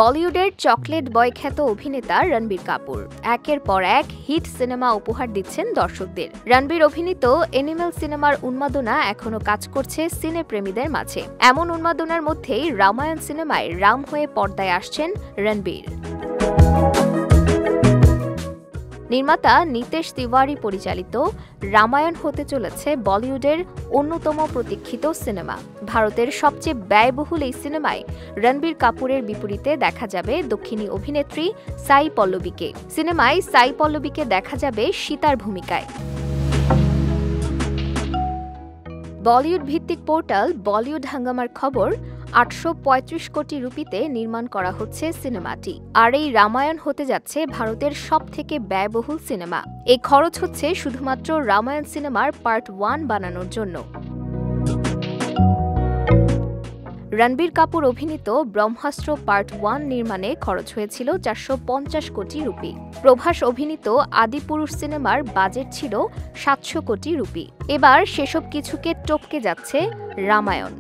বলিউডের chocolate boy খ্যাত অভিনেতা রণবীর কাপুর একের পর এক হিট সিনেমা উপহার দিচ্ছেন দর্শকদের। রণবীর অভিনীত এনিমেল সিনেমার উন্মাদনা এখনো কাজ করছে সিনেপ্রেমীদের মাঝে। এমন উন্মাদনার মধ্যেই রামায়ণ সিনেমায় রাম হয়ে পর্দায় আসছেন রণবীর। নির্মাতা নিতেশ তিওয়ারি পরিচালিত রামায়ণ হতে চলেছে বলিউডের অন্যতম প্রতীক্ষিত সিনেমা। ভারতের সবচেয়ে ব্যয়বহুল এই সিনেমায় রণবীর কাপুরের বিপরীতে দেখা যাবে দক্ষিণী অভিনেত্রী সাই পল্লবীকে। সিনেমায় সাই পল্লবীকে দেখা যাবে সীতার ভূমিকায়। বলিউড ভিত্তিক পোর্টাল বলিউড হাঙ্গামার খবর, ৮৩৫ কোটি রুপিতে নির্মাণ করা হচ্ছে সিনেমাটি। আর এই রামায়ণ হতে যাচ্ছে ভারতের সবথেকে ব্যয়বহুল সিনেমা। এই খরচ হচ্ছে শুধুমাত্র রামায়ণ সিনেমার পার্ট 1 বানানোর জন্য। রণবীর কাপুর অভিনীত ব্রহ্মাস্ত্র পার্ট 1 নির্মাণে খরচ হয়েছিল ৪৫০ কোটি রুপি। প্রভাস অভিনীত আদিপুরুষ সিনেমার বাজেট ছিল ৭০০ কোটি রুপি। এবার সেসব কিছুকে টপকে যাচ্ছে রামায়ণ।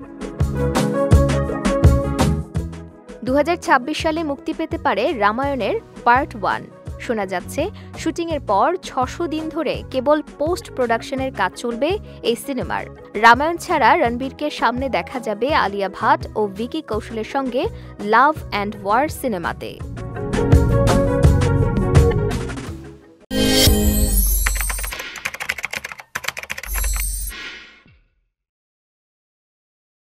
২০২৬ সালে মুক্তি পেতে পারে রামায়ণের পার্ট 1। শোনা যাচ্ছে শুটিংয়ের পর ৬০০ দিন ধরে কেবল পোস্ট প্রোডাকশনের কাজ চলবে এই সিনেমার। রামায়ণ ছাড়া রণবীরকে সামনে দেখা যাবে আলিয়া ভাট ও ভিকি কৌশলের সঙ্গে লাভ অ্যান্ড ওয়ার সিনেমাতে।